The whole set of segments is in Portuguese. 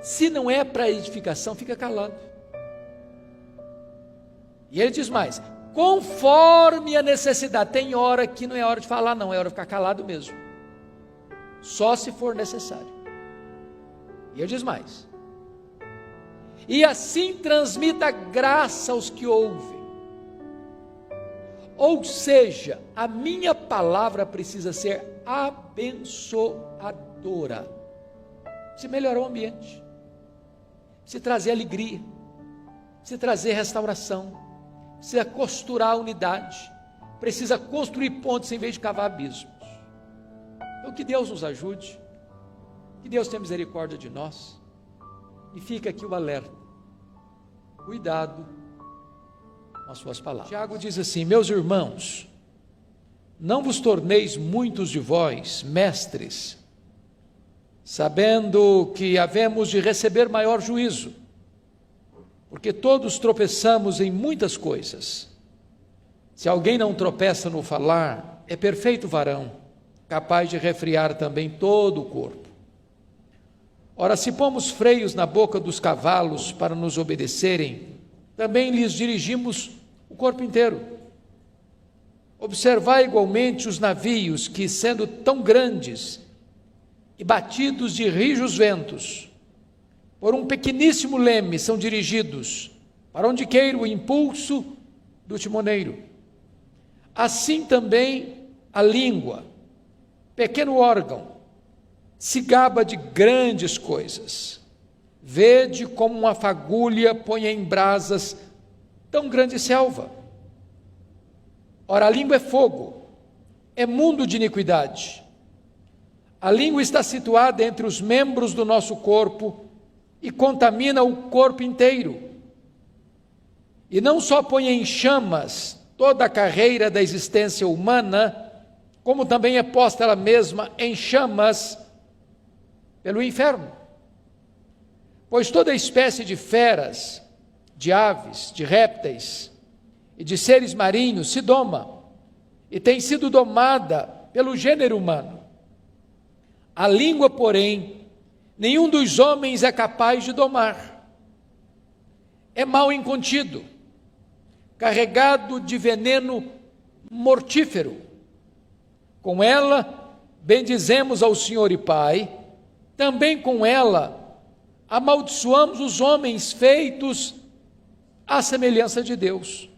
Se não é para edificação, fica calado. E ele diz mais: conforme a necessidade. Tem hora que não é hora de falar, não, é hora de ficar calado mesmo, só se for necessário. E ele diz mais: e assim transmita graça aos que ouvem. Ou seja, a minha palavra precisa ser abençoadora, precisa melhorar o ambiente, precisa trazer alegria, precisa trazer restauração, precisa costurar a unidade, precisa construir pontes em vez de cavar abismos. Então que Deus nos ajude, que Deus tenha misericórdia de nós, e fica aqui o alerta: cuidado com as suas palavras. Tiago diz assim: meus irmãos, não vos torneis muitos de vós mestres, sabendo que havemos de receber maior juízo, porque todos tropeçamos em muitas coisas. Se alguém não tropeça no falar, é perfeito varão, capaz de refrear também todo o corpo. Ora, se pomos freios na boca dos cavalos para nos obedecerem, também lhes dirigimos o corpo inteiro. Observai igualmente os navios que, sendo tão grandes e batidos de rijos ventos, por um pequeníssimo leme são dirigidos para onde queira o impulso do timoneiro. Assim também a língua, pequeno órgão, se gaba de grandes coisas. Vede como uma fagulha põe em brasas tão grande selva. Ora, a língua é fogo, é mundo de iniquidade. A língua está situada entre os membros do nosso corpo e contamina o corpo inteiro. E não só põe em chamas toda a carreira da existência humana, como também é posta ela mesma em chamas pelo inferno. Pois toda espécie de feras, de aves, de répteis e de seres marinhos se doma, e tem sido domada pelo gênero humano. A língua, porém, nenhum dos homens é capaz de domar. É mal incontido, carregado de veneno mortífero. Com ela bendizemos ao Senhor e Pai, também com ela amaldiçoamos os homens feitos à semelhança de Deus.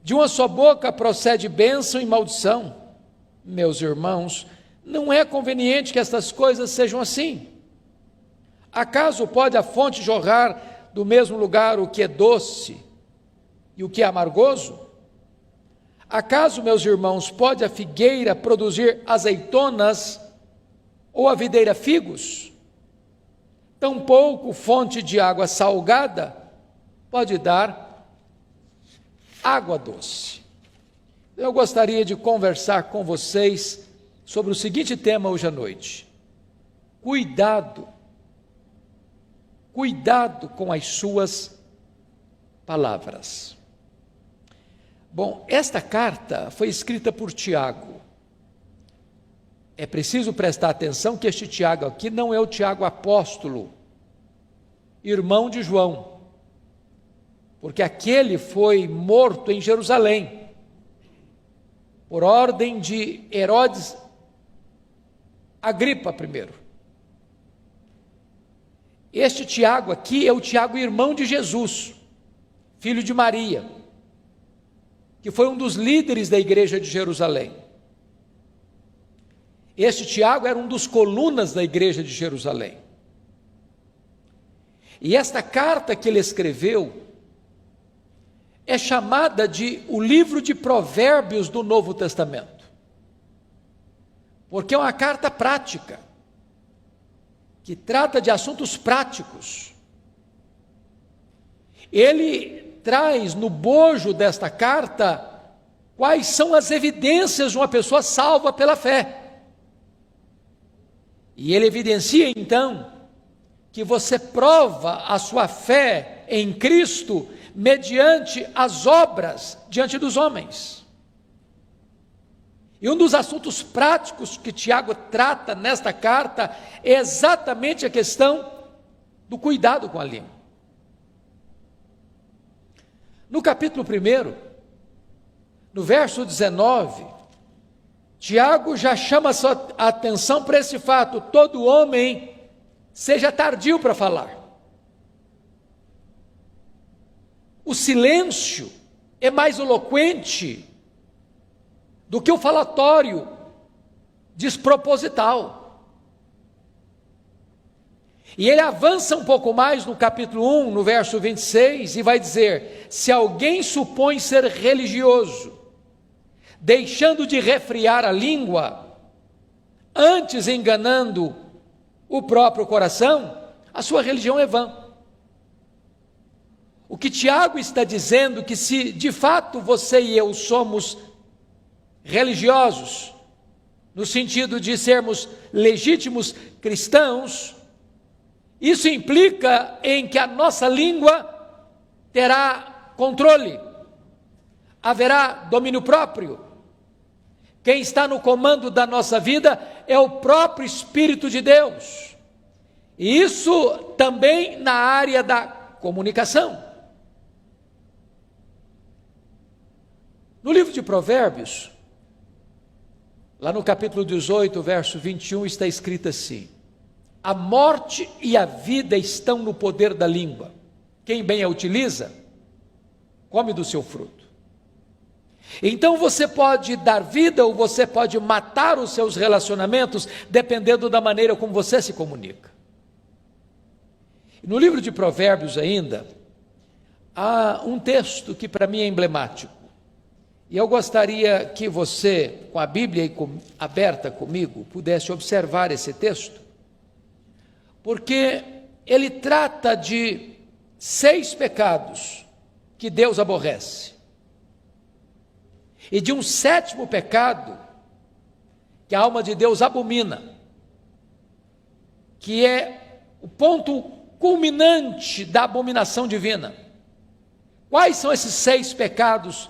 De uma só boca procede bênção e maldição. Meus irmãos, não é conveniente que estas coisas sejam assim. Acaso pode a fonte jorrar do mesmo lugar o que é doce e o que é amargoso? Acaso, meus irmãos, pode a figueira produzir azeitonas ou a videira figos? Tampouco fonte de água salgada pode dar água doce. Eu gostaria de conversar com vocês sobre o seguinte tema hoje à noite: cuidado com as suas palavras. Bom, esta carta foi escrita por Tiago. É preciso prestar atenção que este Tiago aqui não é o Tiago apóstolo, irmão de João, porque aquele foi morto em Jerusalém, por ordem de Herodes Agripa I. Este Tiago aqui é o Tiago irmão de Jesus, filho de Maria, que foi um dos líderes da igreja de Jerusalém. Este Tiago era um dos colunas da igreja de Jerusalém. E esta carta que ele escreveu é chamada de o livro de Provérbios do Novo Testamento, porque é uma carta prática, que trata de assuntos práticos. Ele traz no bojo desta carta quais são as evidências de uma pessoa salva pela fé. E ele evidencia então que você prova a sua fé em Cristo mediante as obras diante dos homens. E um dos assuntos práticos que Tiago trata nesta carta é exatamente a questão do cuidado com a língua. No capítulo 1, no verso 19, Tiago já chama a sua atenção para esse fato: todo homem seja tardio para falar. O silêncio é mais eloquente do que o falatório desproposital. E ele avança um pouco mais no capítulo 1, no verso 26, e vai dizer: se alguém supõe ser religioso, deixando de refrear a língua, antes enganando o próprio coração, a sua religião é vã. O que Tiago está dizendo é que se de fato você e eu somos religiosos, no sentido de sermos legítimos cristãos, isso implica em que a nossa língua terá controle, haverá domínio próprio. Quem está no comando da nossa vida é o próprio Espírito de Deus. E isso também na área da comunicação. No livro de Provérbios, lá no capítulo 18, verso 21, está escrito assim: a morte e a vida estão no poder da língua. Quem bem a utiliza, come do seu fruto. Então você pode dar vida ou você pode matar os seus relacionamentos, dependendo da maneira como você se comunica. No livro de Provérbios ainda, há um texto que para mim é emblemático. E eu gostaria que você, com a Bíblia aberta comigo, pudesse observar esse texto, porque ele trata de 6 pecados que Deus aborrece, e de um 7º pecado que a alma de Deus abomina, que é o ponto culminante da abominação divina. Quais são esses 6 pecados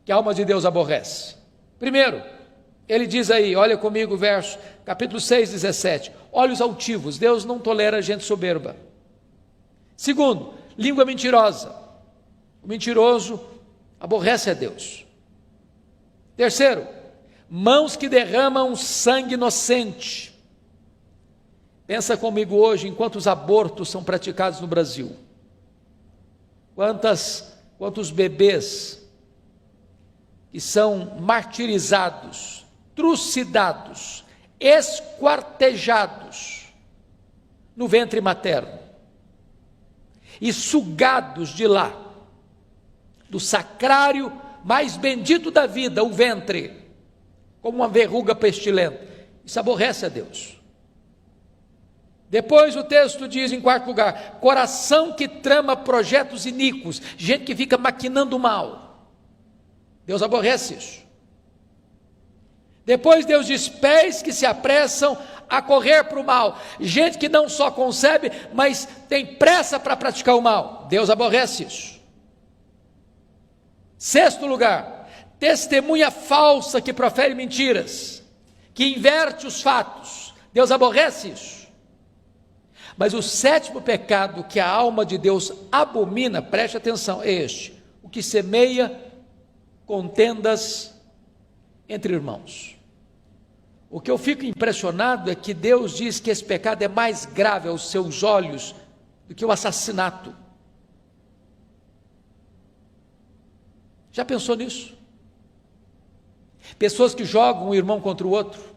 que a alma de Deus aborrece? Primeiro, ele diz aí, olha comigo o verso, capítulo 6, 17, olhos altivos. Deus não tolera gente soberba. Segundo, língua mentirosa. O mentiroso aborrece a Deus. Terceiro, mãos que derramam sangue inocente. Pensa comigo hoje em quantos abortos são praticados no Brasil. Quantos bebês que são martirizados, trucidados, esquartejados no ventre materno e sugados de lá, do sacrário mais bendito da vida, o ventre, como uma verruga pestilenta. Isso aborrece a Deus. Depois o texto diz, em 4º lugar, coração que trama projetos iníquos, gente que fica maquinando mal. Deus aborrece isso. Depois Deus diz, pés que se apressam a correr para o mal, gente que não só concebe, mas tem pressa para praticar o mal. Deus aborrece isso. 6º lugar, testemunha falsa que profere mentiras, que inverte os fatos. Deus aborrece isso. Mas o 7º pecado que a alma de Deus abomina, preste atenção, é este: o que semeia contendas entre irmãos. O que eu fico impressionado é que Deus diz que esse pecado é mais grave aos seus olhos do que o assassinato. Já pensou nisso? Pessoas que jogam um irmão contra o outro,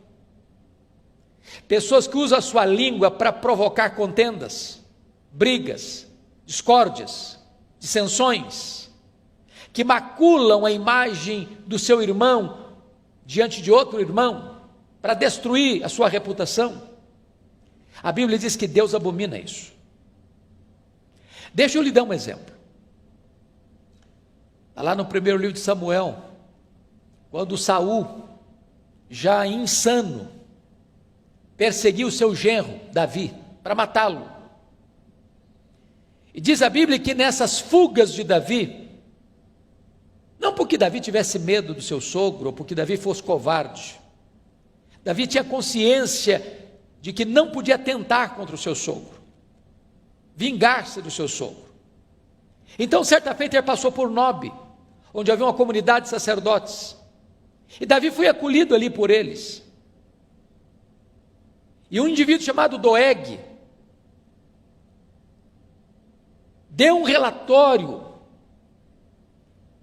pessoas que usam a sua língua para provocar contendas, brigas, discórdias, dissensões, que maculam a imagem do seu irmão diante de outro irmão, para destruir a sua reputação. A Bíblia diz que Deus abomina isso. Deixa eu lhe dar um exemplo. Está lá no primeiro livro de Samuel, quando Saul, já insano, perseguiu o seu genro, Davi, para matá-lo. E diz a Bíblia que nessas fugas de Davi, não porque Davi tivesse medo do seu sogro, ou porque Davi fosse covarde, Davi tinha consciência de que não podia atentar contra o seu sogro. vingar-se do seu sogro. Então, certa feita, ele passou por Nob, onde havia uma comunidade de sacerdotes. E Davi foi acolhido ali por eles. E um indivíduo chamado Doeg deu um relatório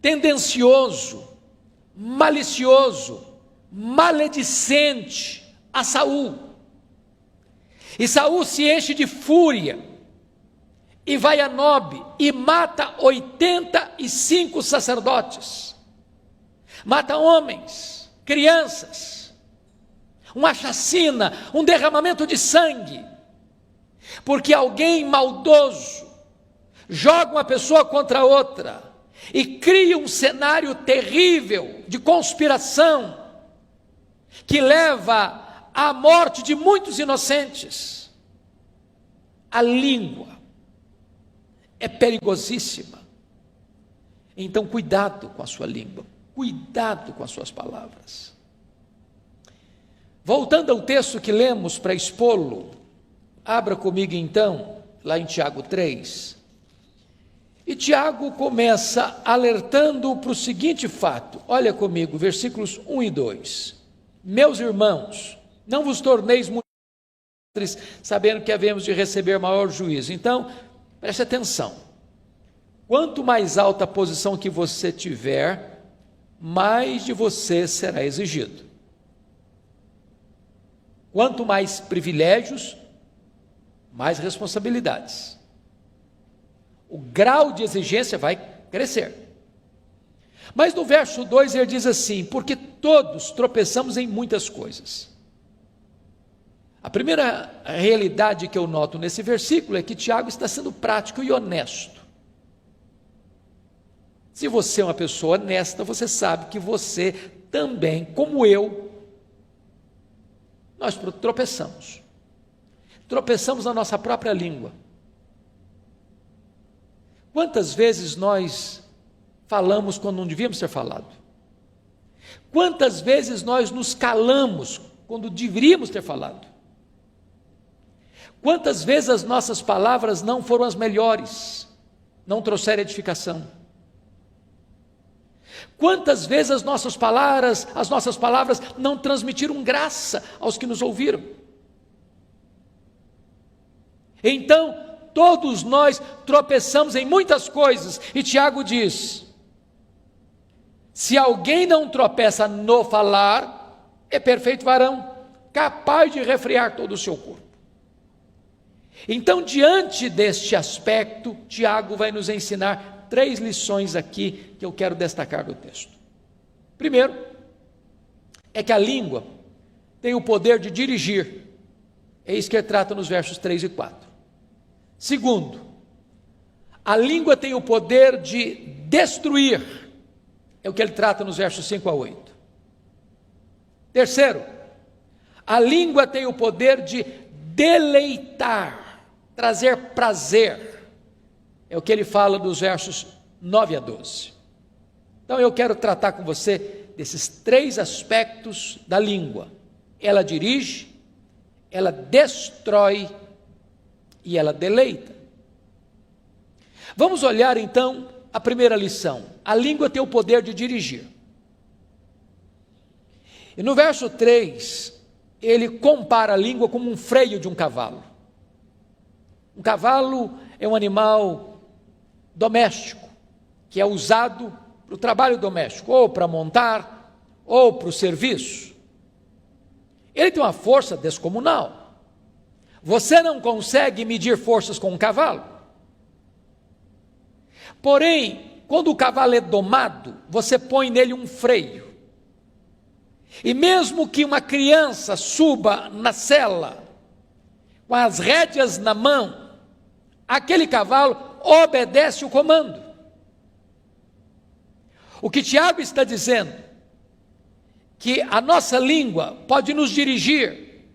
tendencioso, malicioso, maledicente a Saul. E Saul se enche de fúria e vai a Nob e mata 85 sacerdotes. Mata homens, crianças, uma chacina, um derramamento de sangue, porque alguém maldoso joga uma pessoa contra outra e cria um cenário terrível de conspiração que leva à morte de muitos inocentes. A língua é perigosíssima. Então, cuidado com a sua língua, cuidado com as suas palavras. Voltando ao texto que lemos para expô-lo, abra comigo então, lá em Tiago 3. E Tiago começa alertando para o seguinte fato. Olha comigo, versículos 1 e 2. Meus irmãos, não vos torneis muito sabendo que havemos de receber maior juízo. Então, preste atenção. Quanto mais alta a posição que você tiver, mais de você será exigido. Quanto mais privilégios, mais responsabilidades. O grau de exigência vai crescer. Mas no verso 2 ele diz assim: porque todos tropeçamos em muitas coisas. A primeira realidade que eu noto nesse versículo é que Tiago está sendo prático e honesto. Se você é uma pessoa honesta, você sabe que você também, como eu, nós tropeçamos. Tropeçamos na nossa própria língua. Quantas vezes nós falamos quando não devíamos ter falado? Quantas vezes nós nos calamos quando deveríamos ter falado? Quantas vezes as nossas palavras não foram as melhores, não trouxeram edificação? Quantas vezes as nossas palavras não transmitiram graça aos que nos ouviram? Então, todos nós tropeçamos em muitas coisas, e Tiago diz: se alguém não tropeça no falar, é perfeito varão, capaz de refrear todo o seu corpo. Então, diante deste aspecto, Tiago vai nos ensinar 3 lições aqui que eu quero destacar do texto. Primeiro, é que a língua tem o poder de dirigir. É isso que ele trata nos versos 3 e 4. Segundo, a língua tem o poder de destruir. É o que ele trata nos versos 5 a 8. Terceiro, a língua tem o poder de deleitar, trazer prazer. É o que ele fala dos versos 9 a 12. Então eu quero tratar com você desses 3 aspectos da língua. Ela dirige, ela destrói e ela deleita. Vamos olhar então a primeira lição. A língua tem o poder de dirigir. E no verso 3, ele compara a língua como um freio de um cavalo. Um cavalo é um animal doméstico, que é usado para o trabalho doméstico, ou para montar, ou para o serviço. Ele tem uma força descomunal. Você não consegue medir forças com um cavalo. Porém, quando o cavalo é domado, você põe nele um freio. E mesmo que uma criança suba na sela, com as rédeas na mão, aquele cavalo obedece o comando. O que Tiago está dizendo, que a nossa língua pode nos dirigir,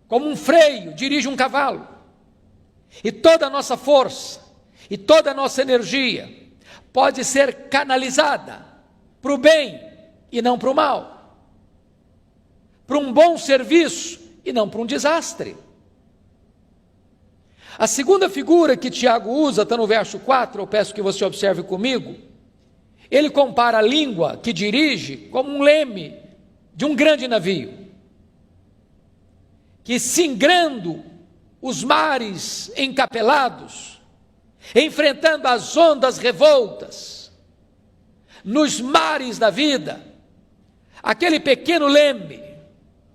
como um freio dirige um cavalo, e toda a nossa força, e toda a nossa energia, pode ser canalizada para o bem e não para o mal, para um bom serviço e não para um desastre. A segunda figura que Tiago usa, está no verso 4, eu peço que você observe comigo. Ele compara a língua que dirige como um leme de um grande navio, que singrando os mares encapelados, enfrentando as ondas revoltas, nos mares da vida, aquele pequeno leme,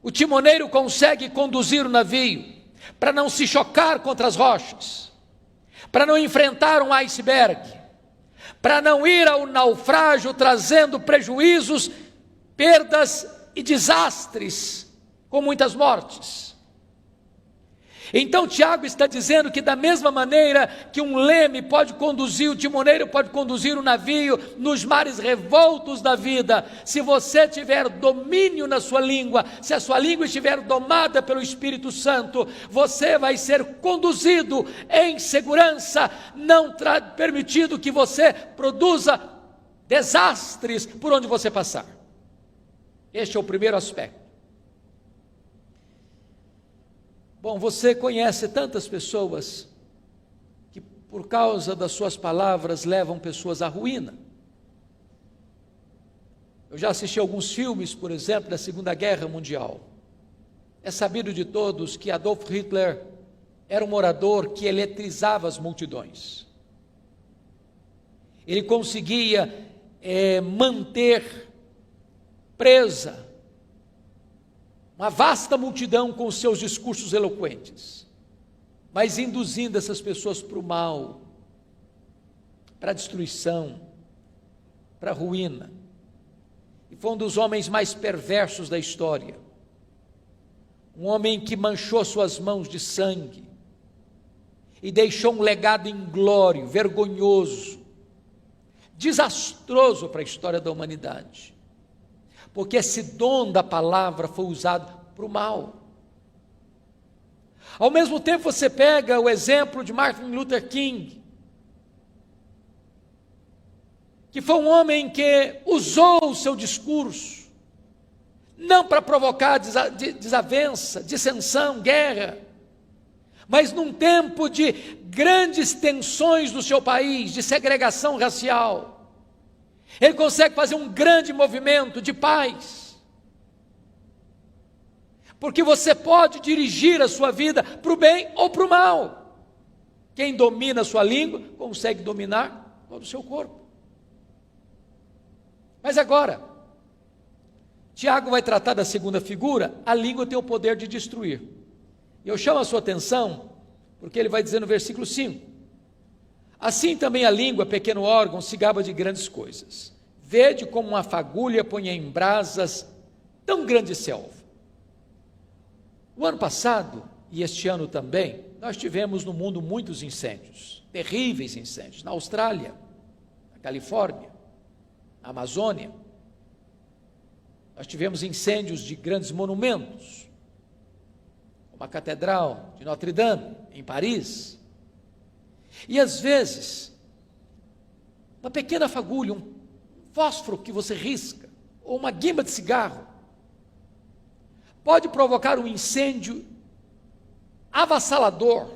o timoneiro consegue conduzir o navio, para não se chocar contra as rochas, para não enfrentar um iceberg, para não ir ao naufrágio trazendo prejuízos, perdas e desastres, com muitas mortes. Então Tiago está dizendo que da mesma maneira que um leme pode conduzir, o timoneiro pode conduzir o navio nos mares revoltos da vida, se você tiver domínio na sua língua, se a sua língua estiver domada pelo Espírito Santo, você vai ser conduzido em segurança, não permitido que você produza desastres por onde você passar. Este é o primeiro aspecto. Bom, você conhece tantas pessoas que por causa das suas palavras levam pessoas à ruína. Eu já assisti alguns filmes, por exemplo, da Segunda Guerra Mundial. É sabido de todos que Adolf Hitler era um orador que eletrizava as multidões. Ele conseguia manter presa uma vasta multidão com os seus discursos eloquentes, mas induzindo essas pessoas para o mal, para a destruição, para a ruína. E foi um dos homens mais perversos da história. Um homem que manchou suas mãos de sangue e deixou um legado inglório, vergonhoso, desastroso para a história da humanidade. Porque esse dom da palavra foi usado para o mal. Ao mesmo tempo você pega o exemplo de Martin Luther King, que foi um homem que usou o seu discurso, não para provocar desavença, dissensão, guerra, mas num tempo de grandes tensões no seu país, de segregação racial, ele consegue fazer um grande movimento de paz, porque você pode dirigir a sua vida para o bem ou para o mal. Quem domina a sua língua, consegue dominar todo o seu corpo. Mas agora, Tiago vai tratar da segunda figura. A língua tem o poder de destruir, e eu chamo a sua atenção, porque ele vai dizer no versículo 5, assim também a língua, pequeno órgão, se gaba de grandes coisas. Vede como uma fagulha põe em brasas tão grande selva. O ano passado, e este ano também, nós tivemos no mundo muitos incêndios, terríveis incêndios, na Austrália, na Califórnia, na Amazônia. Nós tivemos incêndios de grandes monumentos, como a Catedral de Notre Dame, em Paris. E às vezes, uma pequena fagulha, um fósforo que você risca, ou uma guimba de cigarro, pode provocar um incêndio avassalador,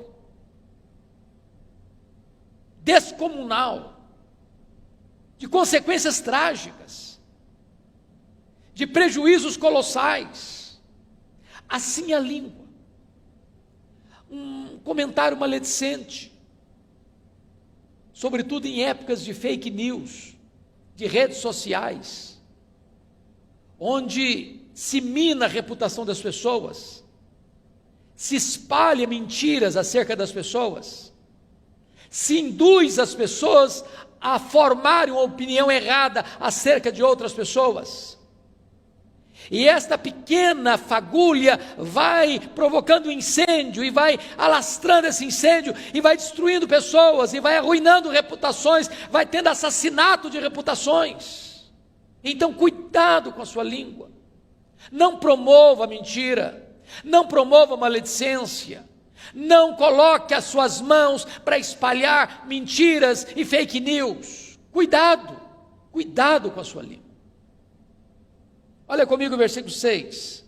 descomunal, de consequências trágicas, de prejuízos colossais. Assim a língua. Um comentário maledicente, sobretudo em épocas de fake news, de redes sociais, onde se mina a reputação das pessoas, se espalha mentiras acerca das pessoas, se induz as pessoas a formarem uma opinião errada acerca de outras pessoas. E esta pequena fagulha vai provocando incêndio, e vai alastrando esse incêndio, e vai destruindo pessoas, e vai arruinando reputações, vai tendo assassinato de reputações. Então cuidado com a sua língua, não promova a mentira, não promova a maledicência, não coloque as suas mãos para espalhar mentiras e fake news. Cuidado, cuidado com a sua língua. Olha comigo o versículo 6.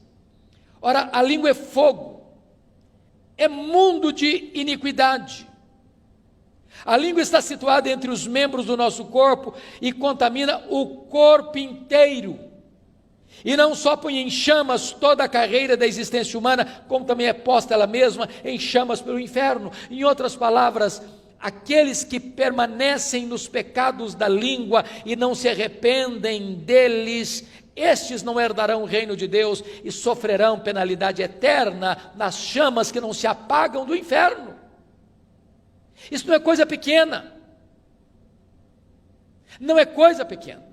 Ora, a língua é fogo, é mundo de iniquidade. A língua está situada entre os membros do nosso corpo e contamina o corpo inteiro. E não só põe em chamas toda a carreira da existência humana, como também é posta ela mesma em chamas pelo inferno. Em outras palavras, aqueles que permanecem nos pecados da língua e não se arrependem deles, estes não herdarão o reino de Deus e sofrerão penalidade eterna nas chamas que não se apagam do inferno. Isso não é coisa pequena. Não é coisa pequena.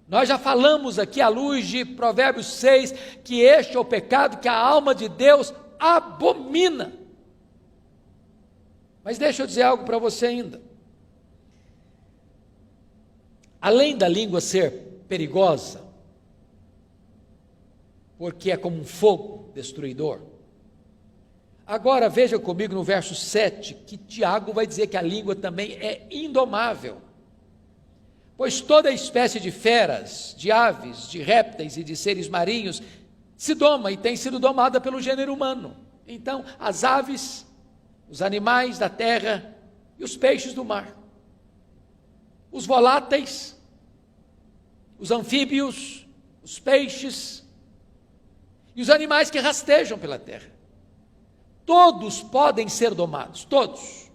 Nós já falamos aqui à luz de Provérbios 6, que este é o pecado que a alma de Deus abomina. Mas deixa eu dizer algo para você ainda. Além da língua ser perigosa, porque é como um fogo destruidor, agora veja comigo no verso 7, que Tiago vai dizer que a língua também é indomável. Pois toda espécie de feras, de aves, de répteis e de seres marinhos se doma e tem sido domada pelo gênero humano. Então, as aves, os animais da terra e os peixes do mar, os voláteis, os anfíbios, os peixes e os animais que rastejam pela terra, todos podem ser domados, todos,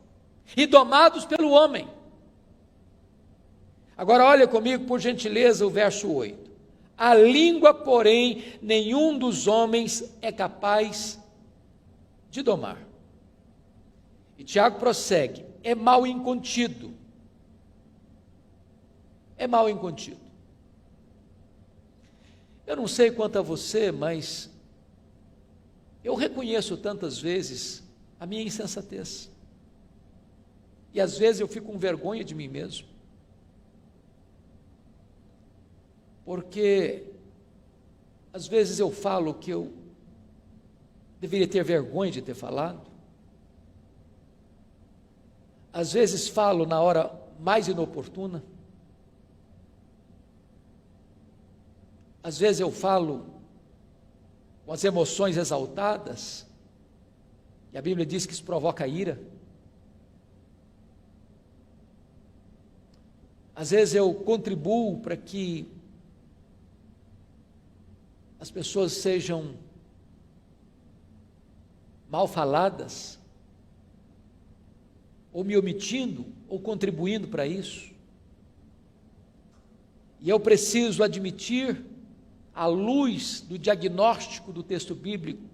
e domados pelo homem. Agora olha comigo, por gentileza, o verso 8. A língua, porém, nenhum dos homens é capaz de domar. E Tiago prossegue, é mal incontido. É mal incontido. Eu não sei quanto a você, mas eu reconheço tantas vezes a minha insensatez. E às vezes eu fico com vergonha de mim mesmo. Porque às vezes eu falo que eu deveria ter vergonha de ter falado. Às vezes falo na hora mais inoportuna. Às vezes eu falo com as emoções exaltadas, e a Bíblia diz que isso provoca ira. Às vezes eu contribuo para que as pessoas sejam mal faladas, ou me omitindo, ou contribuindo para isso. E eu preciso admitir, à luz do diagnóstico do texto bíblico,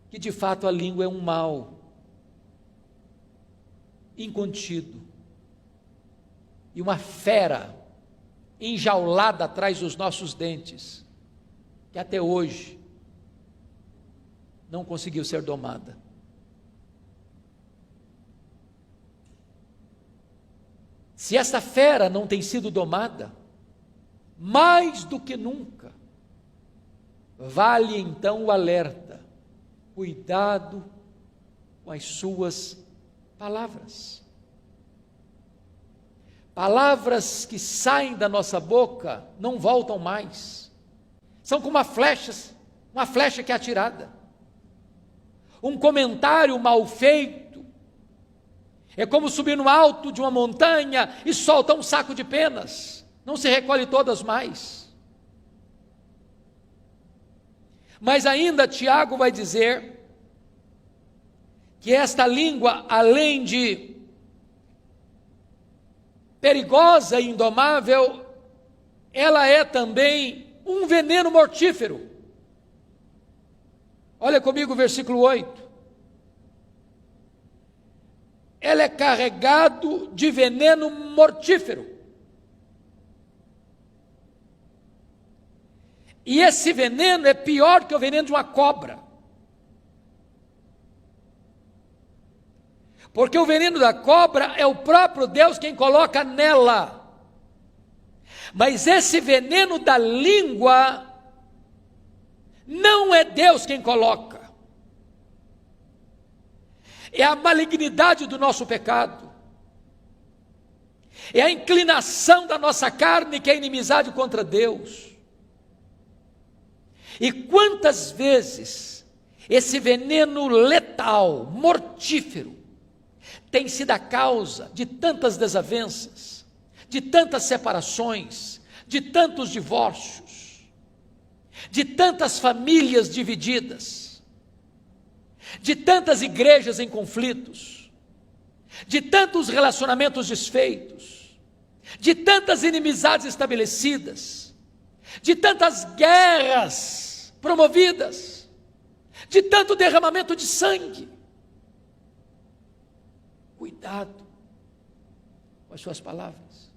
que de fato a língua é um mal incontido, e uma fera enjaulada atrás dos nossos dentes, que até hoje não conseguiu ser domada. Se essa fera não tem sido domada, mais do que nunca, vale então o alerta: cuidado com as suas palavras. Palavras que saem da nossa boca não voltam mais. São como uma flecha que é atirada. Um comentário mal feito é como subir no alto de uma montanha e soltar um saco de penas. Não se recolhe todas mais. Mas ainda Tiago vai dizer que esta língua, além de perigosa e indomável, ela é também um veneno mortífero. Olha comigo o versículo 8. Ela é carregado de veneno mortífero. E esse veneno é pior que o veneno de uma cobra. Porque o veneno da cobra é o próprio Deus quem coloca nela. Mas esse veneno da língua não é Deus quem coloca. É a malignidade do nosso pecado. É a inclinação da nossa carne que é inimizade contra Deus. E quantas vezes esse veneno letal, mortífero, tem sido a causa de tantas desavenças, de tantas separações, de tantos divórcios, de tantas famílias divididas, de tantas igrejas em conflitos, de tantos relacionamentos desfeitos, de tantas inimizades estabelecidas, de tantas guerras promovidas, de tanto derramamento de sangue. Cuidado com as suas palavras.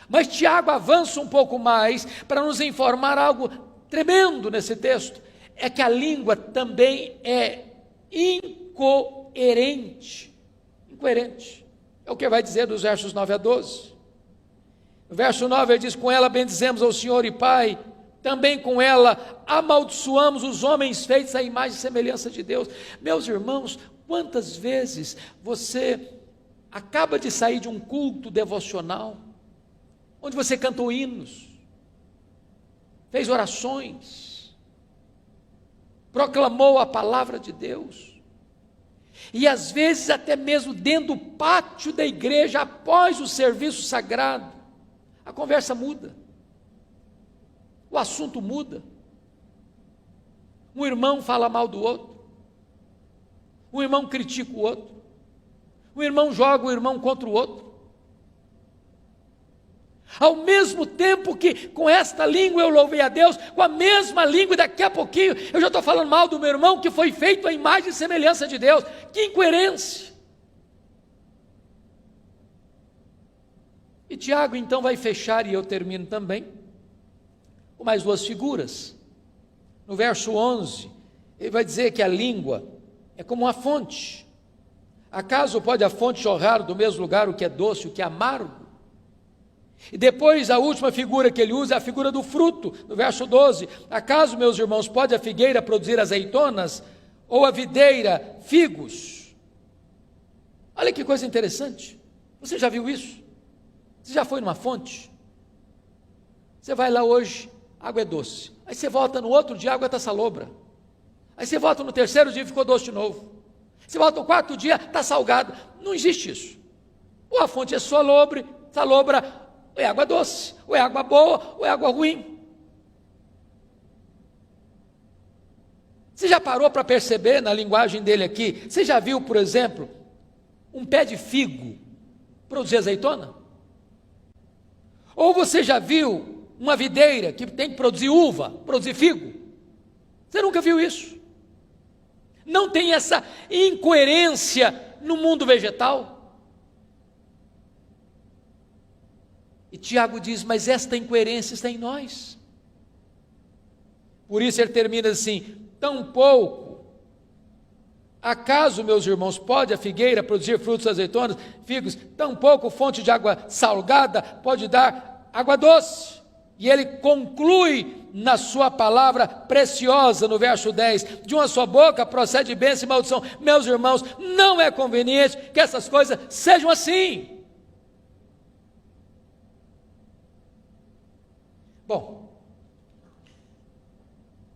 Mas Tiago avança um pouco mais para nos informar algo tremendo nesse texto. É que a língua também é incoerente. Incoerente. É o que vai dizer dos versos 9 a 12. No verso 9 ele diz: com ela bendizemos ao Senhor e Pai, também com ela amaldiçoamos os homens feitos à imagem e semelhança de Deus. Meus irmãos, quantas vezes você acaba de sair de um culto devocional, onde você cantou hinos, fez orações, proclamou a palavra de Deus, e às vezes até mesmo dentro do pátio da igreja, após o serviço sagrado, a conversa muda, o assunto muda, um irmão fala mal do outro, um irmão critica o outro, um irmão joga o irmão contra o outro, ao mesmo tempo que com esta língua eu louvei a Deus, com a mesma língua, daqui a pouquinho eu já estou falando mal do meu irmão, que foi feito à imagem e semelhança de Deus. Que incoerência! E Tiago então vai fechar, e eu termino também, com mais duas figuras. No verso 11, ele vai dizer que a língua é como uma fonte. Acaso pode a fonte jorrar do mesmo lugar o que é doce e o que é amargo? E depois a última figura que ele usa é a figura do fruto, no verso 12. Acaso, meus irmãos, pode a figueira produzir azeitonas, ou a videira figos? Olha que coisa interessante. Você já viu isso? Você já foi numa fonte? Você vai lá hoje, a água é doce. Aí você volta no outro dia, a água está salobra. Aí você volta no terceiro dia e ficou doce de novo. Você volta no quarto dia, está salgado. Não existe isso. Ou a fonte é salobra, ou é água doce, ou é água boa, ou é água ruim. Você já parou para perceber na linguagem dele aqui? Você já viu, por exemplo, um pé de figo produzir azeitona? Ou você já viu uma videira que tem que produzir uva, produzir figo? Você nunca viu isso? Não tem essa incoerência no mundo vegetal? E Tiago diz, mas esta incoerência está em nós. Por isso ele termina assim: tampouco, acaso, meus irmãos, pode a figueira produzir frutos azeitonas, figos? Tampouco fonte de água salgada pode dar água doce. E ele conclui na sua palavra preciosa, no verso 10, de uma só boca procede bênção e maldição. Meus irmãos, não é conveniente que essas coisas sejam assim. Bom,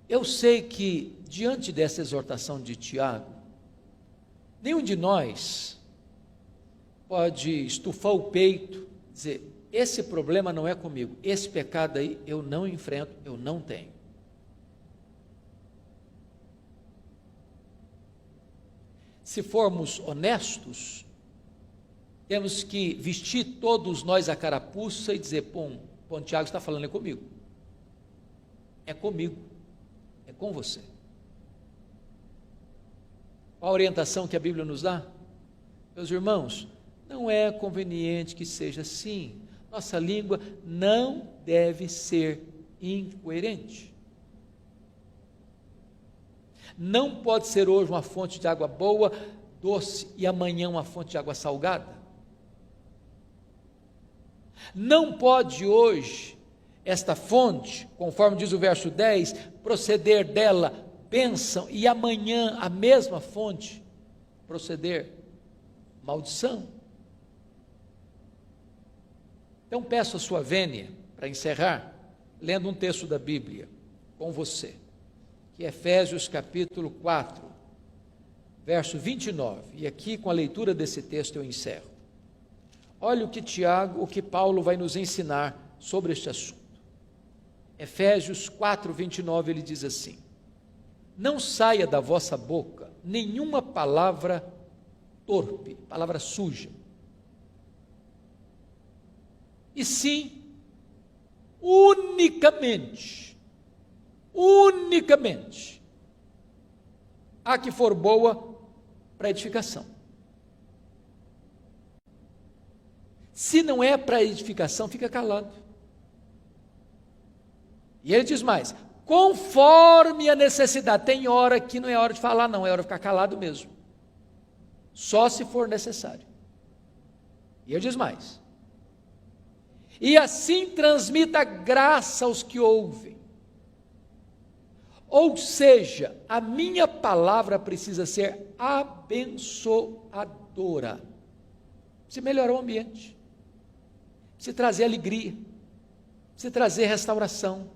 eu sei que diante dessa exortação de Tiago, nenhum de nós pode estufar o peito e dizer: esse problema não é comigo, esse pecado aí eu não enfrento, eu não tenho. Se formos honestos, temos que vestir todos nós a carapuça e dizer: pô, Tiago está falando é comigo, é com você. Qual a orientação que a Bíblia nos dá? Meus irmãos, não é conveniente que seja assim. Nossa língua não deve ser incoerente. Não pode ser hoje uma fonte de água boa, doce, e amanhã uma fonte de água salgada. Não pode hoje esta fonte, conforme diz o verso 10, proceder dela bênção, e amanhã a mesma fonte proceder maldição. Então peço a sua vênia, para encerrar, lendo um texto da Bíblia. com você, que é Efésios capítulo 4, verso 29, e aqui com a leitura desse texto eu encerro. Olha o que Paulo vai nos ensinar sobre este assunto. Efésios 4, 29, ele diz assim: não saia da vossa boca nenhuma palavra torpe, palavra suja, e sim, unicamente, a que for boa para edificação. Se não é para edificação, fica calado. E ele diz mais: conforme a necessidade. Tem hora que não é hora de falar, não, é hora de ficar calado mesmo, só se for necessário. E ele diz mais: e assim transmita graça aos que ouvem. Ou seja, a minha palavra precisa ser abençoadora, precisa melhorar o ambiente, precisa trazer alegria, precisa trazer restauração,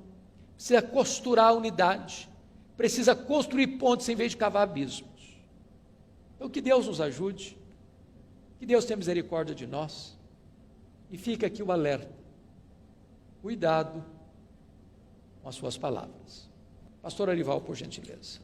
precisa costurar a unidade, precisa construir pontes em vez de cavar abismos. Então que Deus nos ajude, que Deus tenha misericórdia de nós, e fica aqui o alerta: cuidado com as suas palavras. Pastor Arival, por gentileza.